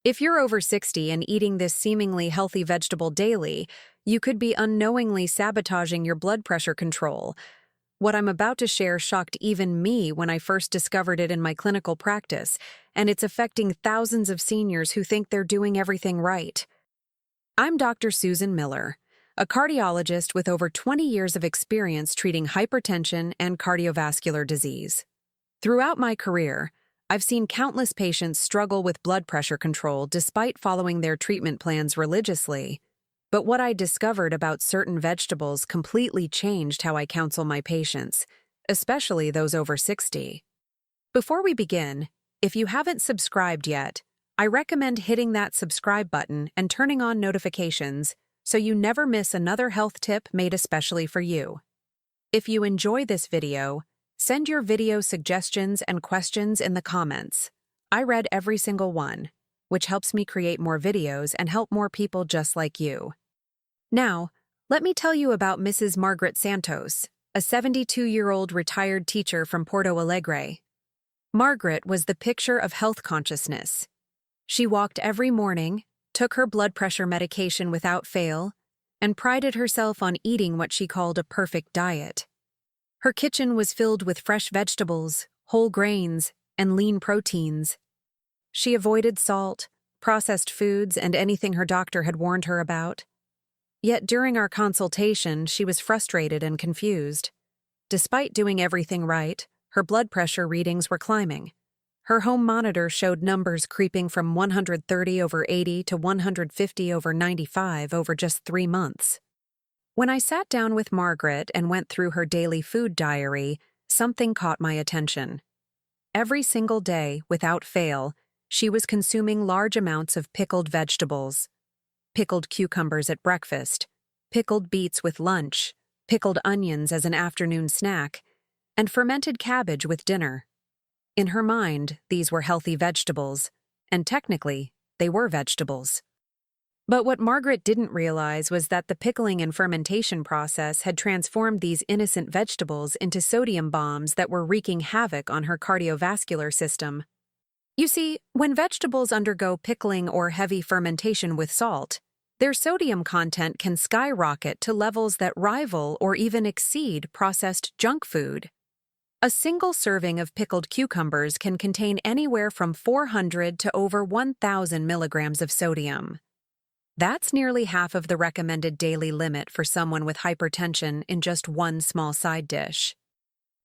If you're over 60 and eating this seemingly healthy vegetable daily, you could be unknowingly sabotaging your blood pressure control. What I'm about to share shocked even me when I first discovered it in my clinical practice, and it's affecting thousands of seniors who think they're doing everything right. I'm Dr. Susan Miller, a cardiologist with over 20 years of experience treating hypertension and cardiovascular disease. Throughout my career, I've seen countless patients struggle with blood pressure control despite following their treatment plans religiously. But what I discovered about certain vegetables completely changed how I counsel my patients, especially those over 60. Before we begin, if you haven't subscribed yet, I recommend hitting that subscribe button and turning on notifications so you never miss another health tip made especially for you. If you enjoy this video, send your video suggestions and questions in the comments. I read every single one, which helps me create more videos and help more people just like you. Now, let me tell you about Mrs. Margaret Santos, a 72-year-old retired teacher from Porto Alegre. Margaret was the picture of health consciousness. She walked every morning, took her blood pressure medication without fail, and prided herself on eating what she called a perfect diet. Her kitchen was filled with fresh vegetables, whole grains, and lean proteins. She avoided salt, processed foods, and anything her doctor had warned her about. Yet during our consultation, she was frustrated and confused. Despite doing everything right, her blood pressure readings were climbing. Her home monitor showed numbers creeping from 130/80 to 150/95 over just 3 months. When I sat down with Margaret and went through her daily food diary, something caught my attention. Every single day, without fail, she was consuming large amounts of pickled vegetables. Pickled cucumbers at breakfast, pickled beets with lunch, pickled onions as an afternoon snack, and fermented cabbage with dinner. In her mind, these were healthy vegetables, and technically, they were vegetables. But what Margaret didn't realize was that the pickling and fermentation process had transformed these innocent vegetables into sodium bombs that were wreaking havoc on her cardiovascular system. You see, when vegetables undergo pickling or heavy fermentation with salt, their sodium content can skyrocket to levels that rival or even exceed processed junk food. A single serving of pickled cucumbers can contain anywhere from 400 to over 1,000 milligrams of sodium. That's nearly half of the recommended daily limit for someone with hypertension in just one small side dish.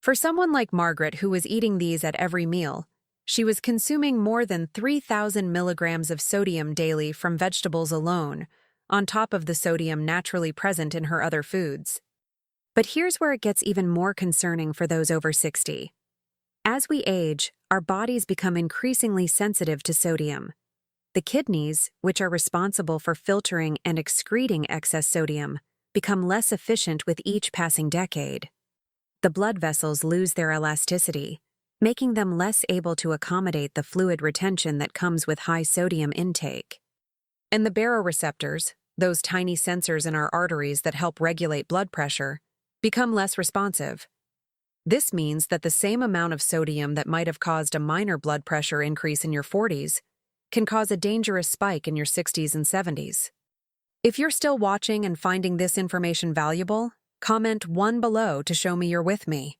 For someone like Margaret who was eating these at every meal, she was consuming more than 3,000 milligrams of sodium daily from vegetables alone, on top of the sodium naturally present in her other foods. But here's where it gets even more concerning for those over 60. As we age, our bodies become increasingly sensitive to sodium. The kidneys, which are responsible for filtering and excreting excess sodium, become less efficient with each passing decade. The blood vessels lose their elasticity, making them less able to accommodate the fluid retention that comes with high sodium intake. And the baroreceptors, those tiny sensors in our arteries that help regulate blood pressure, become less responsive. This means that the same amount of sodium that might have caused a minor blood pressure increase in your 40s can cause a dangerous spike in your 60s and 70s. If you're still watching and finding this information valuable, comment 1 below to show me you're with me.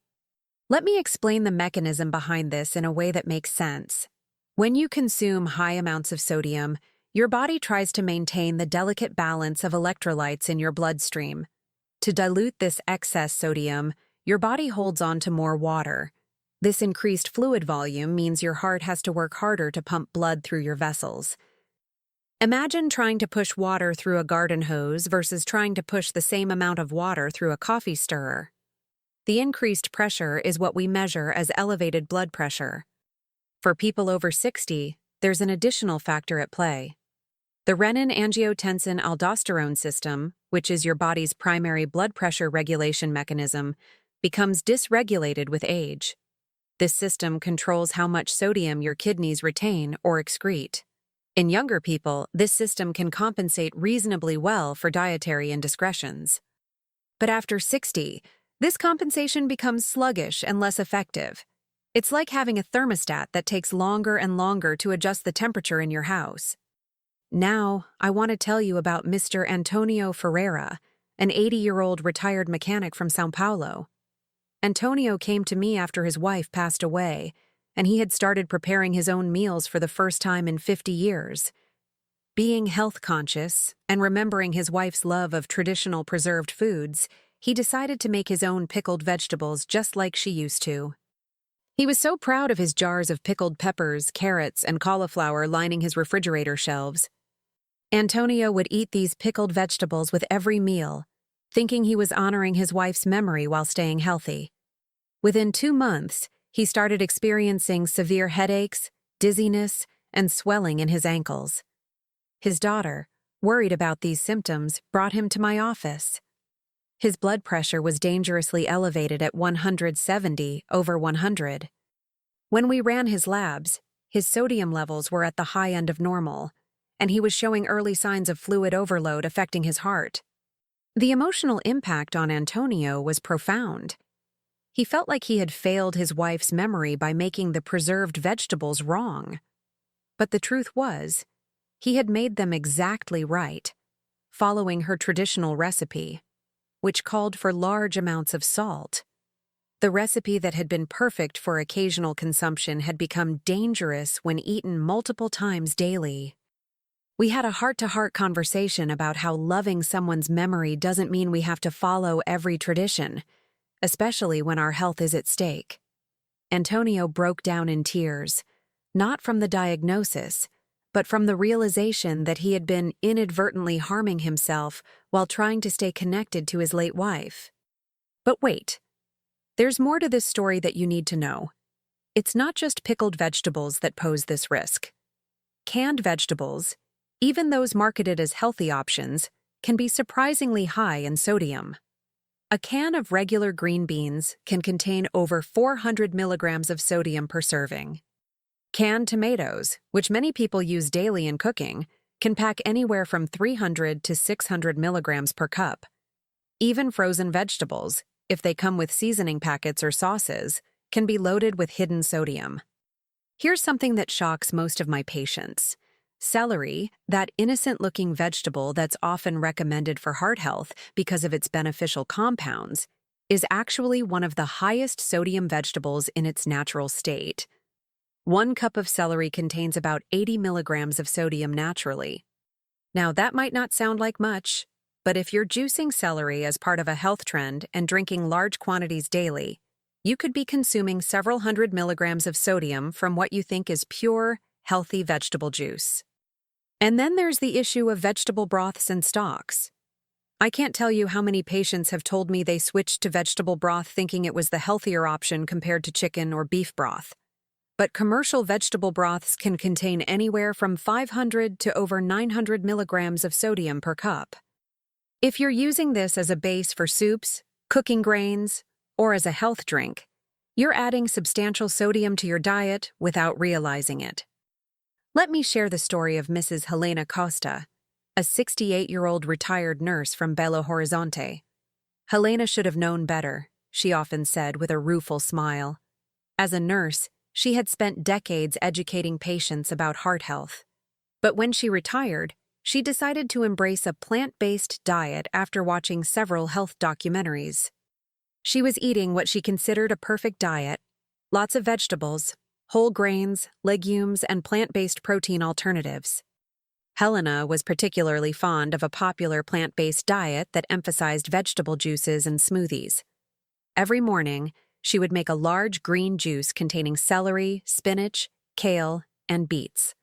Let me explain the mechanism behind this in a way that makes sense. When you consume high amounts of sodium, your body tries to maintain the delicate balance of electrolytes in your bloodstream. To dilute this excess sodium, your body holds on to more water. This increased fluid volume means your heart has to work harder to pump blood through your vessels. Imagine trying to push water through a garden hose versus trying to push the same amount of water through a coffee stirrer. The increased pressure is what we measure as elevated blood pressure. For people over 60, there's an additional factor at play. The renin-angiotensin-aldosterone system, which is your body's primary blood pressure regulation mechanism, becomes dysregulated with age. This system controls how much sodium your kidneys retain or excrete. In younger people, this system can compensate reasonably well for dietary indiscretions. But after 60, this compensation becomes sluggish and less effective. It's like having a thermostat that takes longer and longer to adjust the temperature in your house. Now, I want to tell you about Mr. Antonio Ferreira, an 80-year-old retired mechanic from Sao Paulo. Antonio came to me after his wife passed away, and he had started preparing his own meals for the first time in 50 years. Being health conscious and remembering his wife's love of traditional preserved foods, he decided to make his own pickled vegetables just like she used to. He was so proud of his jars of pickled peppers, carrots, and cauliflower lining his refrigerator shelves. Antonio would eat these pickled vegetables with every meal, thinking he was honoring his wife's memory while staying healthy. Within 2 months, he started experiencing severe headaches, dizziness, and swelling in his ankles. His daughter, worried about these symptoms, brought him to my office. His blood pressure was dangerously elevated at 170/100. When we ran his labs, his sodium levels were at the high end of normal, and he was showing early signs of fluid overload affecting his heart. The emotional impact on Antonio was profound. He felt like he had failed his wife's memory by making the preserved vegetables wrong. But the truth was, he had made them exactly right, following her traditional recipe, which called for large amounts of salt. The recipe that had been perfect for occasional consumption had become dangerous when eaten multiple times daily. We had a heart-to-heart conversation about how loving someone's memory doesn't mean we have to follow every tradition, especially when our health is at stake. Antonio broke down in tears, not from the diagnosis, but from the realization that he had been inadvertently harming himself while trying to stay connected to his late wife. But wait, there's more to this story that you need to know. It's not just pickled vegetables that pose this risk. Canned vegetables, even those marketed as healthy options, can be surprisingly high in sodium. A can of regular green beans can contain over 400 milligrams of sodium per serving. Canned tomatoes, which many people use daily in cooking, can pack anywhere from 300 to 600 milligrams per cup. Even frozen vegetables, if they come with seasoning packets or sauces, can be loaded with hidden sodium. Here's something that shocks most of my patients. Celery, that innocent-looking vegetable that's often recommended for heart health because of its beneficial compounds, is actually one of the highest sodium vegetables in its natural state. 1 cup of celery contains about 80 milligrams of sodium naturally. Now, that might not sound like much, but if you're juicing celery as part of a health trend and drinking large quantities daily, you could be consuming several hundred milligrams of sodium from what you think is pure, healthy vegetable juice. And then there's the issue of vegetable broths and stocks. I can't tell you how many patients have told me they switched to vegetable broth thinking it was the healthier option compared to chicken or beef broth. But commercial vegetable broths can contain anywhere from 500 to over 900 milligrams of sodium per cup. If you're using this as a base for soups, cooking grains, or as a health drink, you're adding substantial sodium to your diet without realizing it. Let me share the story of Mrs. Helena Costa, a 68-year-old retired nurse from Belo Horizonte. Helena should have known better, she often said with a rueful smile. As a nurse, she had spent decades educating patients about heart health. But when she retired, she decided to embrace a plant-based diet after watching several health documentaries. She was eating what she considered a perfect diet: lots of vegetables, whole grains, legumes, and plant-based protein alternatives. Helena was particularly fond of a popular plant-based diet that emphasized vegetable juices and smoothies. Every morning, she would make a large green juice containing celery, spinach, kale, and beets.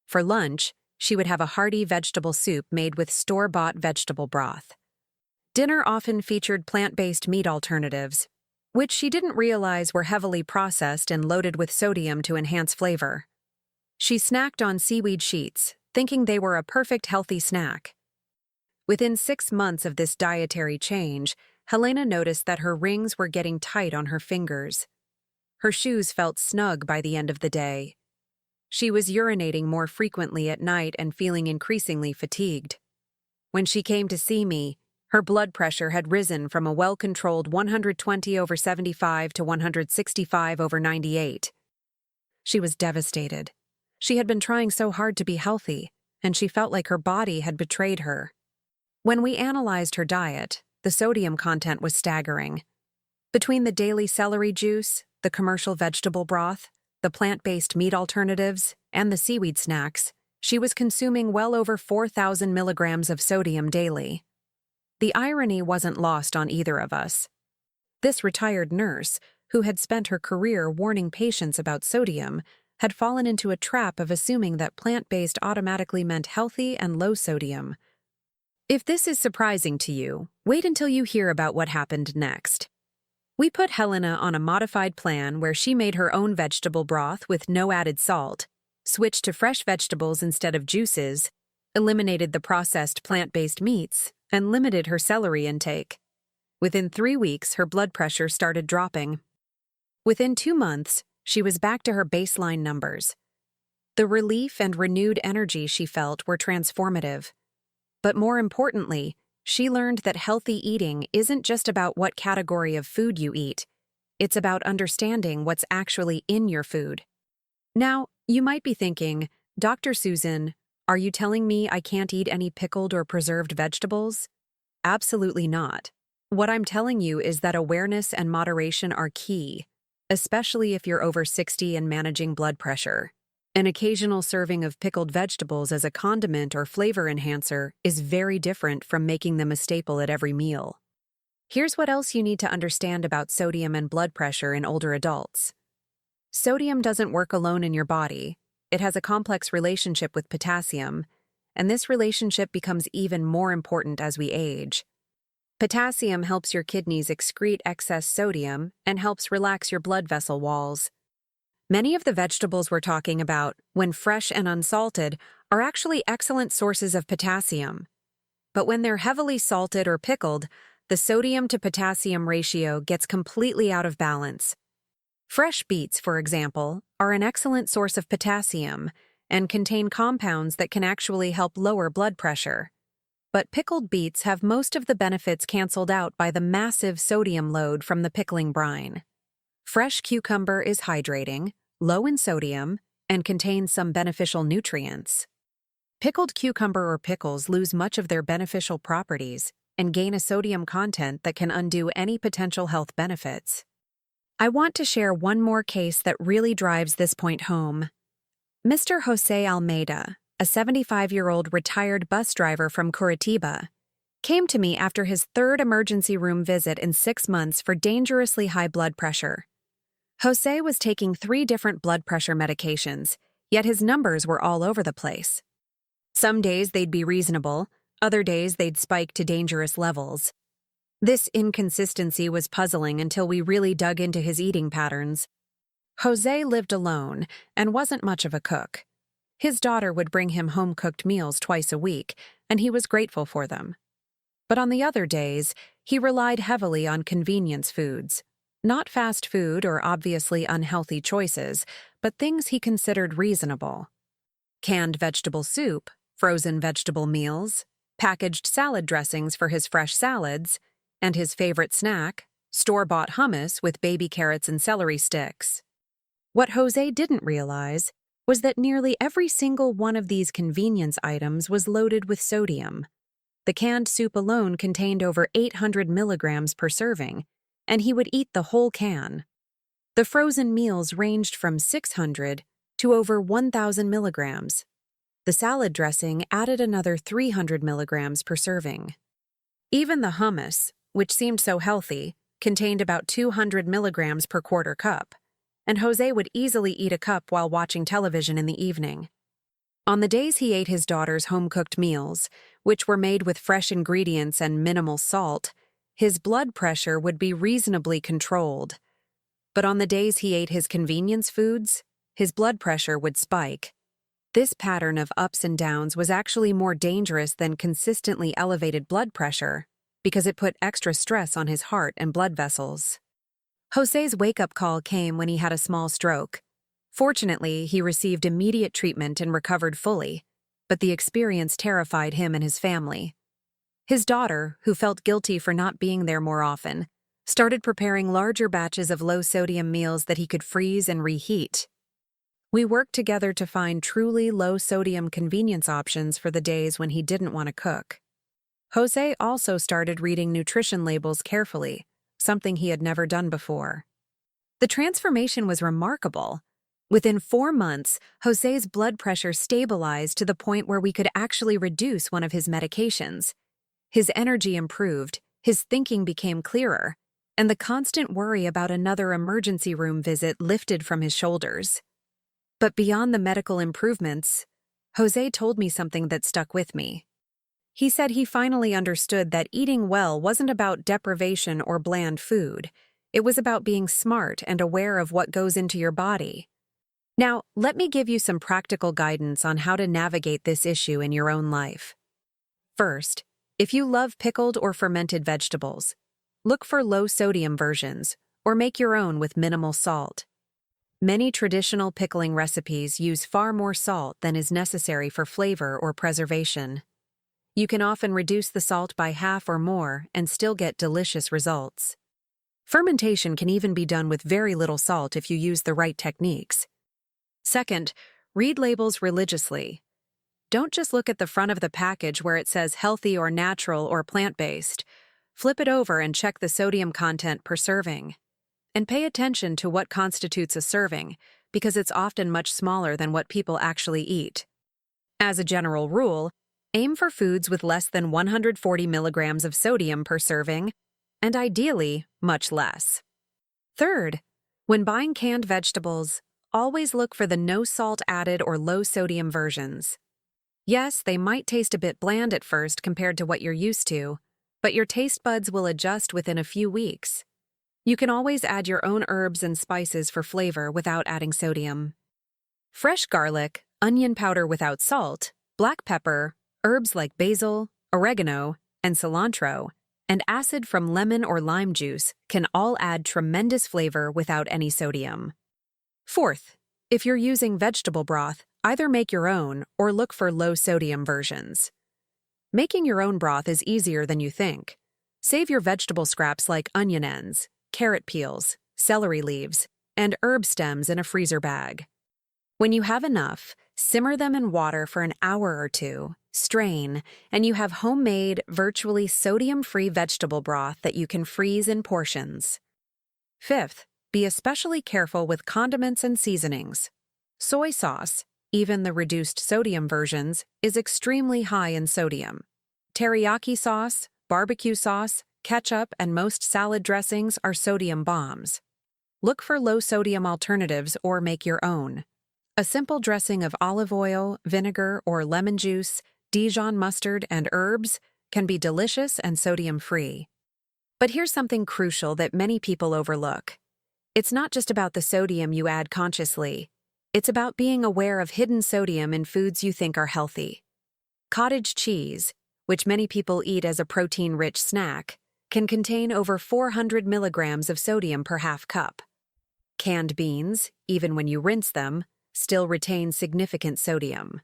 For lunch, she would have a hearty vegetable soup made with store-bought vegetable broth. Dinner often featured plant-based meat alternatives, which she didn't realize were heavily processed and loaded with sodium to enhance flavor. She snacked on seaweed sheets, thinking they were a perfect healthy snack. Within 6 months of this dietary change, Helena noticed that her rings were getting tight on her fingers. Her shoes felt snug by the end of the day. She was urinating more frequently at night and feeling increasingly fatigued. When she came to see me, her blood pressure had risen from a well-controlled 120/75 to 165/98. She was devastated. She had been trying so hard to be healthy, and she felt like her body had betrayed her. When we analyzed her diet, the sodium content was staggering. Between the daily celery juice, the commercial vegetable broth, the plant-based meat alternatives, and the seaweed snacks, she was consuming well over 4,000 milligrams of sodium daily. The irony wasn't lost on either of us. This retired nurse, who had spent her career warning patients about sodium, had fallen into a trap of assuming that plant-based automatically meant healthy and low sodium. If this is surprising to you, wait until you hear about what happened next. We put Helena on a modified plan where she made her own vegetable broth with no added salt, switched to fresh vegetables instead of juices, eliminated the processed plant-based meats, and limited her celery intake. Within 3 weeks, her blood pressure started dropping. Within 2 months, she was back to her baseline numbers. The relief and renewed energy she felt were transformative. But more importantly, she learned that healthy eating isn't just about what category of food you eat. It's about understanding what's actually in your food. Now, you might be thinking, Dr. Susan, are you telling me I can't eat any pickled or preserved vegetables? Absolutely not. What I'm telling you is that awareness and moderation are key, especially if you're over 60 and managing blood pressure. An occasional serving of pickled vegetables as a condiment or flavor enhancer is very different from making them a staple at every meal. Here's what else you need to understand about sodium and blood pressure in older adults. Sodium doesn't work alone in your body. It has a complex relationship with potassium, and this relationship becomes even more important as we age. Potassium helps your kidneys excrete excess sodium and helps relax your blood vessel walls. Many of the vegetables we're talking about, when fresh and unsalted, are actually excellent sources of potassium. But when they're heavily salted or pickled, the sodium to potassium ratio gets completely out of balance. Fresh beets, for example, are an excellent source of potassium and contain compounds that can actually help lower blood pressure. But pickled beets have most of the benefits canceled out by the massive sodium load from the pickling brine. Fresh cucumber is hydrating, low in sodium, and contains some beneficial nutrients. Pickled cucumber or pickles lose much of their beneficial properties and gain a sodium content that can undo any potential health benefits. I want to share one more case that really drives this point home. Mr. Jose Almeida, a 75-year-old retired bus driver from Curitiba, came to me after his 3rd emergency room visit in 6 months for dangerously high blood pressure. Jose was taking 3 different blood pressure medications, yet his numbers were all over the place. Some days they'd be reasonable, other days they'd spike to dangerous levels. This inconsistency was puzzling until we really dug into his eating patterns. Jose lived alone and wasn't much of a cook. His daughter would bring him home-cooked meals twice a week, and he was grateful for them. But on the other days, he relied heavily on convenience foods. Not fast food or obviously unhealthy choices, but things he considered reasonable. Canned vegetable soup, frozen vegetable meals, packaged salad dressings for his fresh salads, and his favorite snack, store-bought hummus with baby carrots and celery sticks. What Jose didn't realize was that nearly every single one of these convenience items was loaded with sodium. The canned soup alone contained over 800 milligrams per serving, and he would eat the whole can. The frozen meals ranged from 600 to over 1,000 milligrams. The salad dressing added another 300 milligrams per serving. Even the hummus, which seemed so healthy, contained about 200 milligrams per quarter cup, and Jose would easily eat a cup while watching television in the evening. On the days he ate his daughter's home-cooked meals, which were made with fresh ingredients and minimal salt, his blood pressure would be reasonably controlled. But on the days he ate his convenience foods, his blood pressure would spike. This pattern of ups and downs was actually more dangerous than consistently elevated blood pressure because it put extra stress on his heart and blood vessels. Jose's wake-up call came when he had a small stroke. Fortunately, he received immediate treatment and recovered fully, but the experience terrified him and his family. His daughter, who felt guilty for not being there more often, started preparing larger batches of low-sodium meals that he could freeze and reheat. We worked together to find truly low-sodium convenience options for the days when he didn't want to cook. Jose also started reading nutrition labels carefully, something he had never done before. The transformation was remarkable. Within 4 months, Jose's blood pressure stabilized to the point where we could actually reduce one of his medications. His energy improved, his thinking became clearer, and the constant worry about another emergency room visit lifted from his shoulders. But beyond the medical improvements, Jose told me something that stuck with me. He said he finally understood that eating well wasn't about deprivation or bland food. It was about being smart and aware of what goes into your body. Now, let me give you some practical guidance on how to navigate this issue in your own life. First, if you love pickled or fermented vegetables, look for low-sodium versions, or make your own with minimal salt. Many traditional pickling recipes use far more salt than is necessary for flavor or preservation. You can often reduce the salt by half or more and still get delicious results. Fermentation can even be done with very little salt if you use the right techniques. Second, read labels religiously. Don't just look at the front of the package where it says healthy or natural or plant-based. Flip it over and check the sodium content per serving. And pay attention to what constitutes a serving, because it's often much smaller than what people actually eat. As a general rule, aim for foods with less than 140 milligrams of sodium per serving, and ideally, much less. Third, when buying canned vegetables, always look for the no salt added or low sodium versions. Yes, they might taste a bit bland at first compared to what you're used to, but your taste buds will adjust within a few weeks. You can always add your own herbs and spices for flavor without adding sodium. Fresh garlic, onion powder without salt, black pepper, herbs like basil, oregano, and cilantro, and acid from lemon or lime juice can all add tremendous flavor without any sodium. Fourth, if you're using vegetable broth, either make your own or look for low-sodium versions. Making your own broth is easier than you think. Save your vegetable scraps like onion ends, carrot peels, celery leaves, and herb stems in a freezer bag. When you have enough, simmer them in water for an hour or two, strain, and you have homemade, virtually sodium-free vegetable broth that you can freeze in portions. Fifth, be especially careful with condiments and seasonings. Soy sauce, even the reduced sodium versions, is extremely high in sodium. Teriyaki sauce, barbecue sauce, ketchup, and most salad dressings are sodium bombs. Look for low-sodium alternatives or make your own. A simple dressing of olive oil, vinegar, or lemon juice, Dijon mustard, and herbs can be delicious and sodium-free. But here's something crucial that many people overlook. It's not just about the sodium you add consciously. It's about being aware of hidden sodium in foods you think are healthy. Cottage cheese, which many people eat as a protein-rich snack, can contain over 400 milligrams of sodium per half cup. Canned beans, even when you rinse them, still retain significant sodium.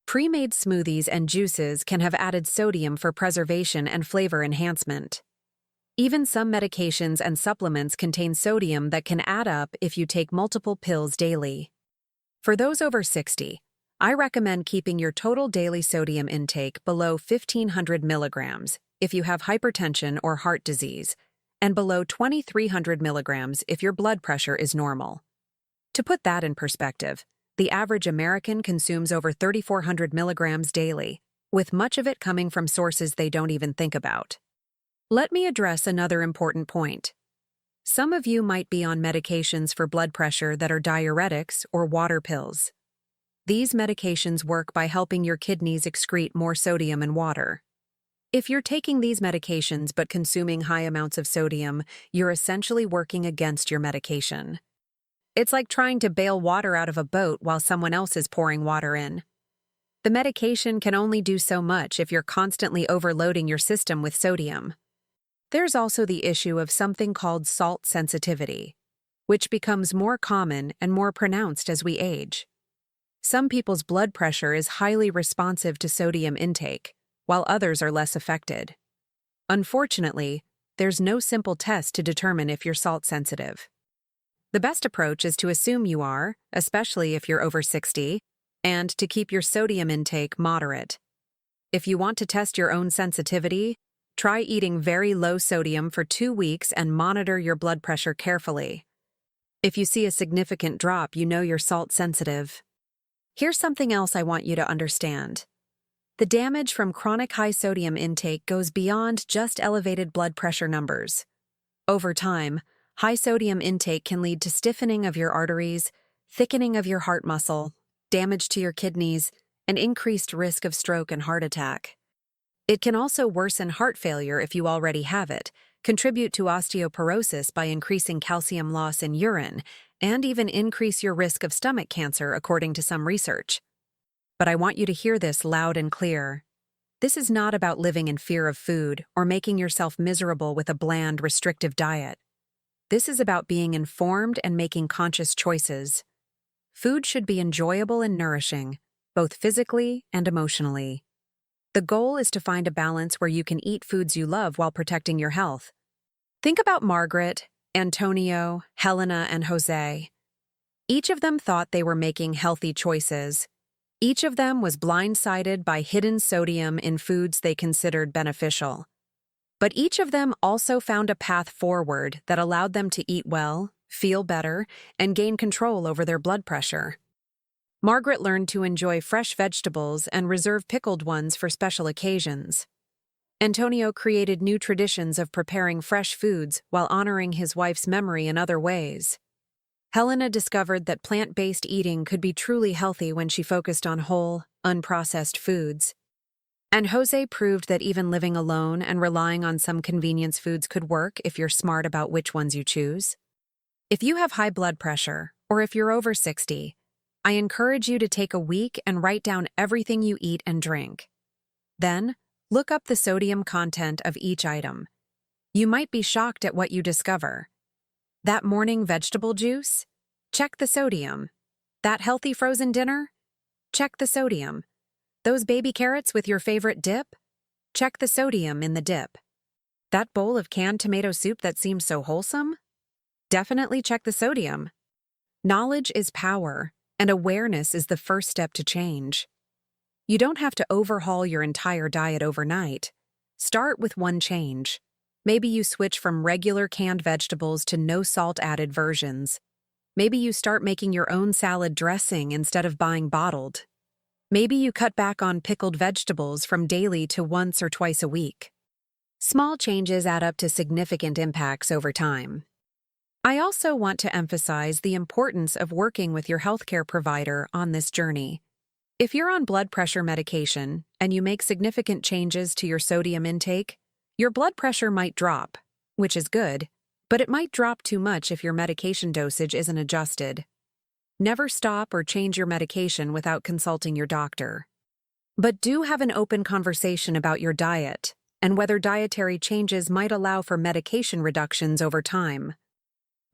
Pre-made smoothies and juices can have added sodium for preservation and flavor enhancement. Even some medications and supplements contain sodium that can add up if you take multiple pills daily. For those over 60, I recommend keeping your total daily sodium intake below 1,500 milligrams if you have hypertension or heart disease, and below 2,300 milligrams if your blood pressure is normal. To put that in perspective, the average American consumes over 3,400 milligrams daily, with much of it coming from sources they don't even think about. Let me address another important point. Some of you might be on medications for blood pressure that are diuretics or water pills. These medications work by helping your kidneys excrete more sodium and water. If you're taking these medications but consuming high amounts of sodium, you're essentially working against your medication. It's like trying to bail water out of a boat while someone else is pouring water in. The medication can only do so much if you're constantly overloading your system with sodium. There's also the issue of something called salt sensitivity, which becomes more common and more pronounced as we age. Some people's blood pressure is highly responsive to sodium intake, while others are less affected. Unfortunately, there's no simple test to determine if you're salt sensitive. The best approach is to assume you are, especially if you're over 60, and to keep your sodium intake moderate. If you want to test your own sensitivity, try eating very low sodium for 2 weeks and monitor your blood pressure carefully. If you see a significant drop, you know you're salt sensitive. Here's something else I want you to understand. The damage from chronic high sodium intake goes beyond just elevated blood pressure numbers. Over time, high sodium intake can lead to stiffening of your arteries, thickening of your heart muscle, damage to your kidneys, and increased risk of stroke and heart attack. It can also worsen heart failure if you already have it, contribute to osteoporosis by increasing calcium loss in urine, and even increase your risk of stomach cancer, according to some research. But I want you to hear this loud and clear. This is not about living in fear of food or making yourself miserable with a bland, restrictive diet. This is about being informed and making conscious choices. Food should be enjoyable and nourishing, both physically and emotionally. The goal is to find a balance where you can eat foods you love while protecting your health. Think about Margaret, Antonio, Helena, and Jose. Each of them thought they were making healthy choices. Each of them was blindsided by hidden sodium in foods they considered beneficial. But each of them also found a path forward that allowed them to eat well, feel better, and gain control over their blood pressure. Margaret learned to enjoy fresh vegetables and reserve pickled ones for special occasions. Antonio created new traditions of preparing fresh foods while honoring his wife's memory in other ways. Helena discovered that plant-based eating could be truly healthy when she focused on whole, unprocessed foods. And Jose proved that even living alone and relying on some convenience foods could work if you're smart about which ones you choose. If you have high blood pressure, or if you're over 60, I encourage you to take a week and write down everything you eat and drink. Then, look up the sodium content of each item. You might be shocked at what you discover. That morning vegetable juice? Check the sodium. That healthy frozen dinner? Check the sodium. Those baby carrots with your favorite dip? Check the sodium in the dip. That bowl of canned tomato soup that seems so wholesome? Definitely check the sodium. Knowledge is power, and awareness is the first step to change. You don't have to overhaul your entire diet overnight. Start with one change. Maybe you switch from regular canned vegetables to no salt-added versions. Maybe you start making your own salad dressing instead of buying bottled. Maybe you cut back on pickled vegetables from daily to once or twice a week. Small changes add up to significant impacts over time. I also want to emphasize the importance of working with your healthcare provider on this journey. If you're on blood pressure medication and you make significant changes to your sodium intake, your blood pressure might drop, which is good, but it might drop too much if your medication dosage isn't adjusted. Never stop or change your medication without consulting your doctor. But do have an open conversation about your diet and whether dietary changes might allow for medication reductions over time.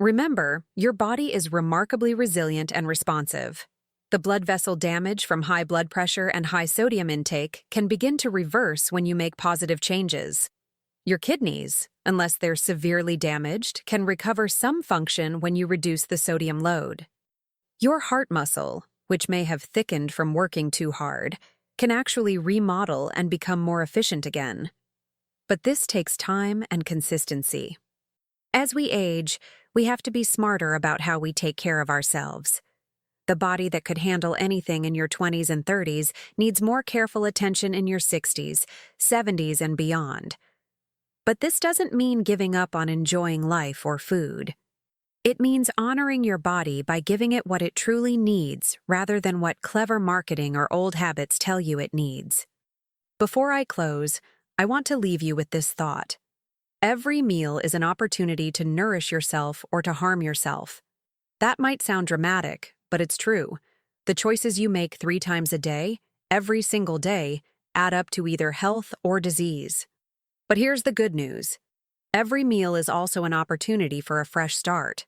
Remember, your body is remarkably resilient and responsive. The blood vessel damage from high blood pressure and high sodium intake can begin to reverse when you make positive changes. Your kidneys, unless they're severely damaged, can recover some function when you reduce the sodium load. Your heart muscle, which may have thickened from working too hard, can actually remodel and become more efficient again. But this takes time and consistency. As we age, we have to be smarter about how we take care of ourselves. The body that could handle anything in your 20s and 30s needs more careful attention in your 60s, 70s, and beyond. But this doesn't mean giving up on enjoying life or food. It means honoring your body by giving it what it truly needs rather than what clever marketing or old habits tell you it needs. Before I close, I want to leave you with this thought. Every meal is an opportunity to nourish yourself or to harm yourself. That might sound dramatic, but it's true. The choices you make 3 times a day, every single day, add up to either health or disease. But here's the good news. Every meal is also an opportunity for a fresh start.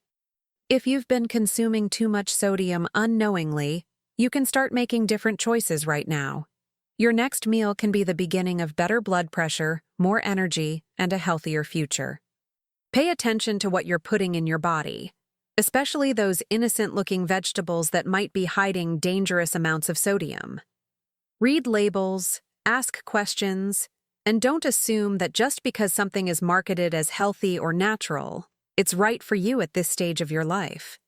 If you've been consuming too much sodium unknowingly, you can start making different choices right now. Your next meal can be the beginning of better blood pressure, more energy, and a healthier future. Pay attention to what you're putting in your body. especially those innocent-looking vegetables that might be hiding dangerous amounts of sodium. Read labels, ask questions, and don't assume that just because something is marketed as healthy or natural, it's right for you at this stage of your life.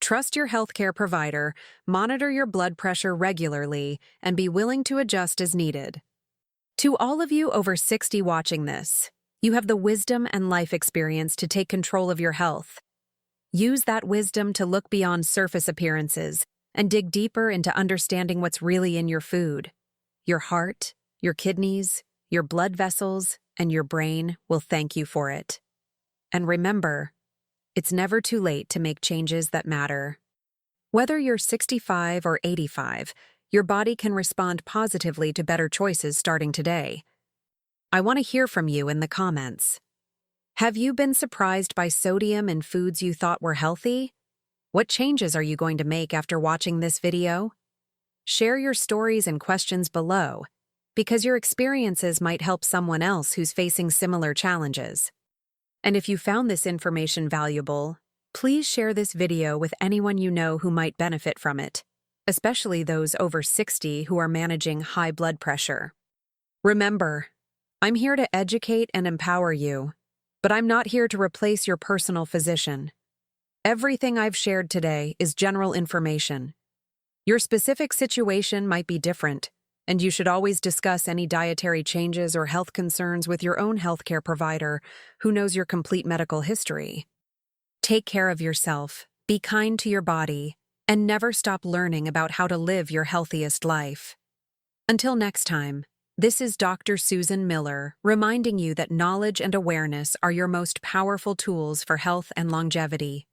Trust your healthcare provider, monitor your blood pressure regularly, and be willing to adjust as needed. To all of you over 60 watching this, you have the wisdom and life experience to take control of your health. Use that wisdom to look beyond surface appearances and dig deeper into understanding what's really in your food. Your heart, your kidneys, your blood vessels, and your brain will thank you for it. And remember, it's never too late to make changes that matter. Whether you're 65 or 85, your body can respond positively to better choices starting today. I want to hear from you in the comments. Have you been surprised by sodium in foods you thought were healthy? What changes are you going to make after watching this video? Share your stories and questions below, because your experiences might help someone else who's facing similar challenges. And if you found this information valuable, please share this video with anyone you know who might benefit from it, especially those over 60 who are managing high blood pressure. Remember, I'm here to educate and empower you, but I'm not here to replace your personal physician. Everything I've shared today is general information. Your specific situation might be different, and you should always discuss any dietary changes or health concerns with your own healthcare provider who knows your complete medical history. Take care of yourself, be kind to your body, and never stop learning about how to live your healthiest life. Until next time, this is Dr. Susan Miller reminding you that knowledge and awareness are your most powerful tools for health and longevity.